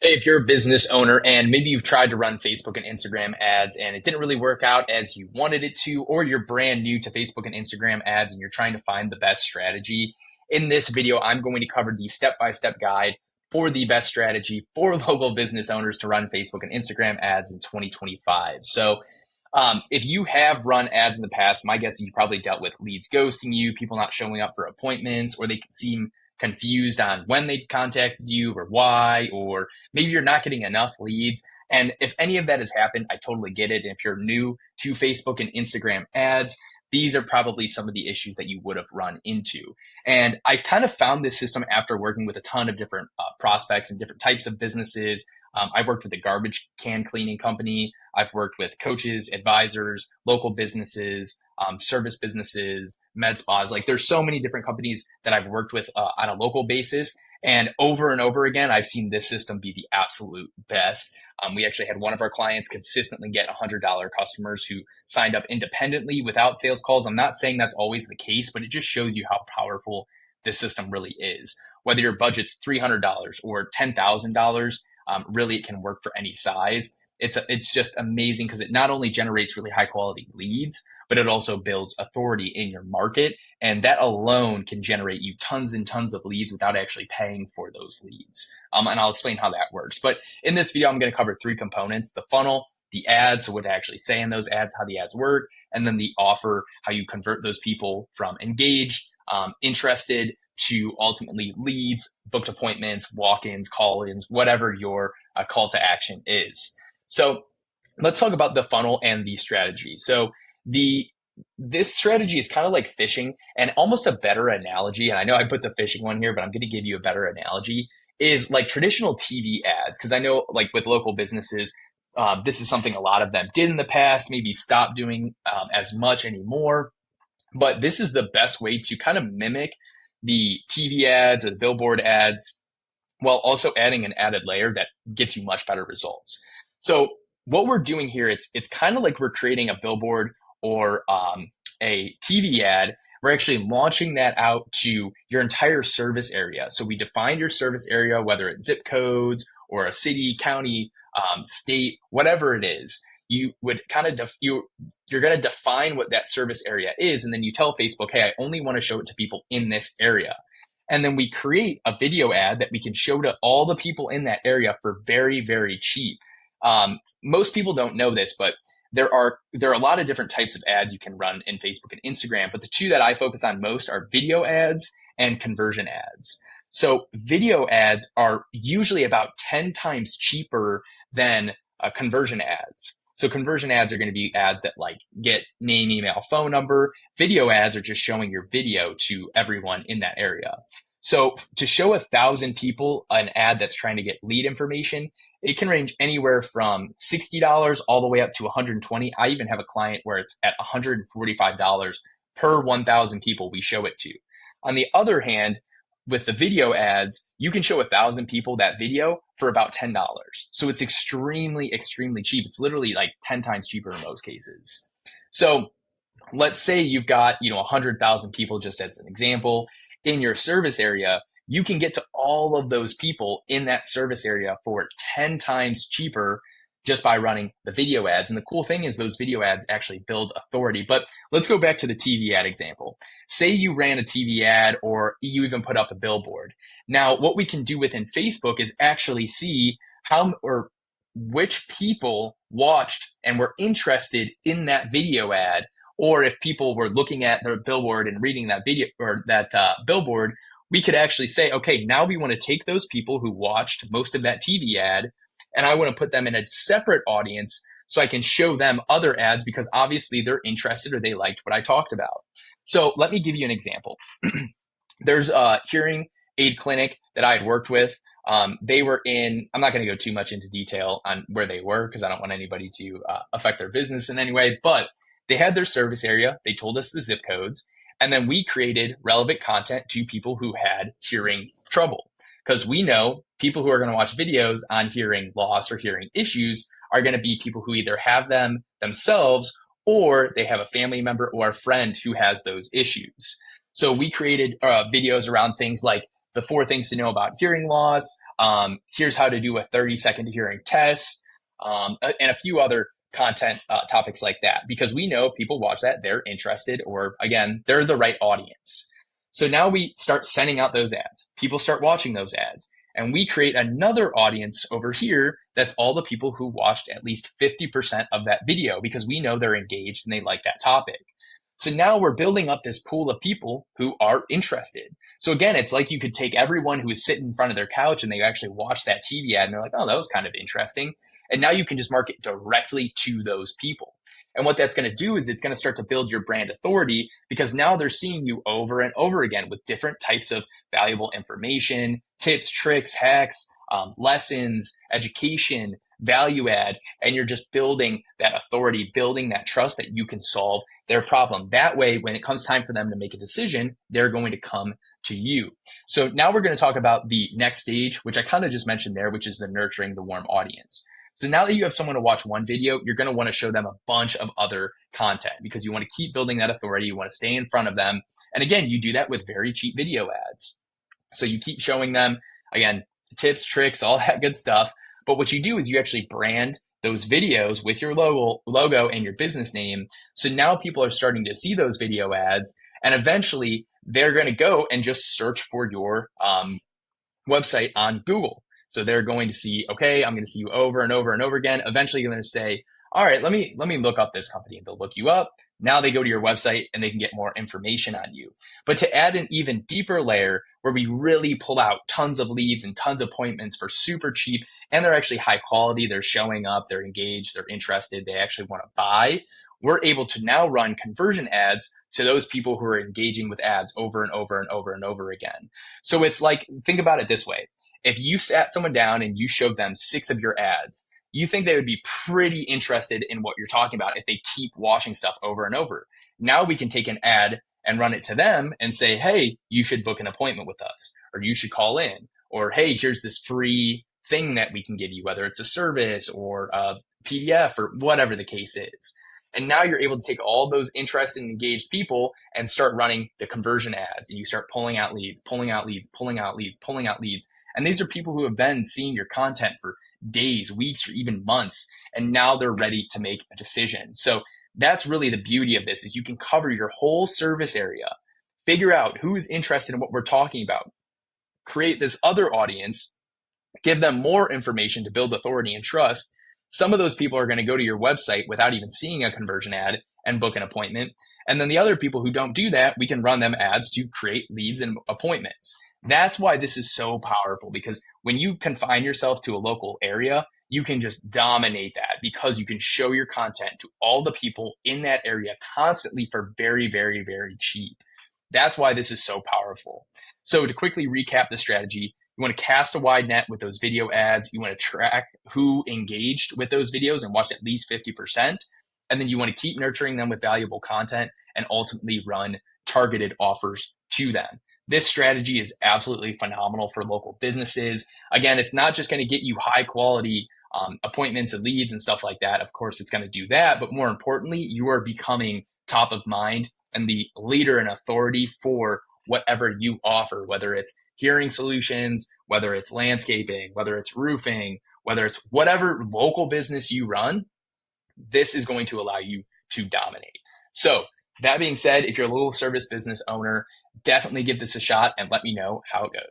Hey, if you're a business owner and maybe you've tried to run Facebook and Instagram ads and it didn't really work out as you wanted it to, or you're brand new to Facebook and Instagram ads and you're trying to find the best strategy, in this video, I'm going to cover the step-by-step guide for the best strategy for local business owners to run Facebook and Instagram ads in 2025. If you have run ads in the past, my guess is you probably dealt with leads ghosting you, people not showing up for appointments, or they seem confused on when they contacted you or why, or maybe you're not getting enough leads. And if any of that has happened, I totally get it. And if you're new to Facebook and Instagram ads, these are probably some of the issues that you would have run into. And I kind of found this system after working with a ton of different prospects and different types of businesses. I've worked with a garbage can cleaning company. I've worked with coaches, advisors, local businesses, service businesses, med spas. Like there's so many different companies that I've worked with on a local basis. And over again, I've seen this system be the absolute best. We actually had one of our clients consistently get $100 customers who signed up independently without sales calls. I'm not saying that's always the case, but it just shows you how powerful this system really is. Whether your budget's $300 or $10,000, really it can work for any size. It's just amazing because it not only generates really high quality leads, but it also builds authority in your market. And that alone can generate you tons and tons of leads without actually paying for those leads. And I'll explain how that works. But in this video, I'm going to cover three components: the funnel, the ads, so what to actually say in those ads, how the ads work, and then the offer, how you convert those people from engaged, interested, to ultimately leads, booked appointments, walk-ins, call-ins, whatever your call to action is. So let's talk about the funnel and the strategy. This strategy is kind of like fishing, and almost a better analogy, and I know I put the fishing one here, but I'm going to give you a better analogy, is like traditional TV ads. Because I know like with local businesses, this is something a lot of them did in the past, maybe stop doing as much anymore. But this is the best way to kind of mimic the TV ads or the billboard ads while also adding an added layer that gets you much better results. So what we're doing here, it's kind of like we're creating a billboard or a TV ad. We're actually launching that out to your entire service area. So we define your service area, whether it's zip codes or a city, county, state, whatever it is. You would kind of you're going to define what that service area is, and then you tell Facebook, hey, I only want to show it to people in this area. And then we create a video ad that we can show to all the people in that area for very, very cheap. Most people don't know this, but there are a lot of different types of ads you can run in Facebook and Instagram, but the two that I focus on most are video ads and conversion ads. So video ads are usually about 10 times cheaper than conversion ads. So conversion ads are going to be ads that like get name, email, phone number. Video ads are just showing your video to everyone in that area. So to show 1,000 people an ad that's trying to get lead information, it can range anywhere from $60 all the way up to $120. I even have a client where it's at $145 per 1,000 people we show it to. On the other hand, with the video ads, you can show 1,000 people that video for about $10. So it's extremely, extremely cheap. It's literally like 10 times cheaper in most cases. So let's say you've got, 100,000 people, just as an example, in your service area. You can get to all of those people in that service area for 10 times cheaper just by running the video ads. And the cool thing is those video ads actually build authority. But let's go back to the TV ad example. Say you ran a TV ad or you even put up a billboard. Now, what we can do within Facebook is actually see how or which people watched and were interested in that video ad, or if people were looking at their billboard and reading that video or that billboard, we could actually say, okay, now we want to take those people who watched most of that TV ad, and I want to put them in a separate audience so I can show them other ads because obviously they're interested or they liked what I talked about. So let me give you an example. There's a hearing aid clinic that I had worked with. They were in, I'm not going to go too much into detail on where they were because I don't want anybody to affect their business in any way, but they had their service area. They told us the zip codes, and then we created relevant content to people who had hearing trouble. Because we know people who are going to watch videos on hearing loss or hearing issues are going to be people who either have them themselves or they have a family member or a friend who has those issues. So we created videos around things like the 4 things to know about hearing loss. Here's how to do a 30-second hearing test, and a few other content topics like that, because we know people watch that, they're interested, or again, they're the right audience. So now we start sending out those ads. People start watching those ads. And we create another audience over here that's all the people who watched at least 50% of that video, because we know they're engaged and they like that topic. So now we're building up this pool of people who are interested. So again, it's like you could take everyone who is sitting in front of their couch and they actually watch that TV ad and they're like, oh, that was kind of interesting. And now you can just market directly to those people. And what that's going to do is it's going to start to build your brand authority, because now they're seeing you over and over again with different types of valuable information, tips, tricks, hacks, lessons, education, value add, and you're just building that authority, building that trust that you can solve their problem. That way, when it comes time for them to make a decision, they're going to come to you. So now we're going to talk about the next stage, which I kind of just mentioned there, which is the nurturing the warm audience. So now that you have someone to watch one video, you're going to want to show them a bunch of other content, because you want to keep building that authority. You want to stay in front of them. And again, you do that with very cheap video ads. So you keep showing them, again, tips, tricks, all that good stuff. But what you do is you actually brand those videos with your logo and your business name. So now people are starting to see those video ads, and eventually they're going to go and just search for your website on Google. So they're going to see, okay, I'm going to see you over and over and over again. Eventually, you're going to say, all right, let me look up this company. And they'll look you up. Now they go to your website and they can get more information on you. But to add an even deeper layer where we really pull out tons of leads and tons of appointments for super cheap, and they're actually high quality, they're showing up, they're engaged, they're interested, they actually want to buy, we're able to now run conversion ads to those people who are engaging with ads over and over and over and over again. So it's like, think about it this way. If you sat someone down and you showed them 6 of your ads, you think they would be pretty interested in what you're talking about if they keep watching stuff over and over. Now we can take an ad and run it to them and say, hey, you should book an appointment with us, or you should call in, or hey, here's this free thing that we can give you, whether it's a service or a PDF or whatever the case is. And now you're able to take all those interested and engaged people and start running the conversion ads. And you start pulling out leads, pulling out leads, pulling out leads, pulling out leads. And these are people who have been seeing your content for days, weeks, or even months. And now they're ready to make a decision. So that's really the beauty of this, is you can cover your whole service area, figure out who's interested in what we're talking about, create this other audience, give them more information to build authority and trust. Some of those people are going to go to your website without even seeing a conversion ad and book an appointment. And then the other people who don't do that, we can run them ads to create leads and appointments. That's why this is so powerful, because when you confine yourself to a local area, you can just dominate that, because you can show your content to all the people in that area constantly for very, very, very cheap. That's why this is so powerful. So to quickly recap the strategy, you want to cast a wide net with those video ads. You want to track who engaged with those videos and watched at least 50%. And then you want to keep nurturing them with valuable content and ultimately run targeted offers to them. This strategy is absolutely phenomenal for local businesses. Again, it's not just going to get you high quality appointments and leads and stuff like that. Of course, it's going to do that. But more importantly, you are becoming top of mind and the leader and authority for whatever you offer, whether it's hearing solutions, whether it's landscaping, whether it's roofing, whether it's whatever local business you run. This is going to allow you to dominate. So that being said, if you're a local service business owner, definitely give this a shot and let me know how it goes.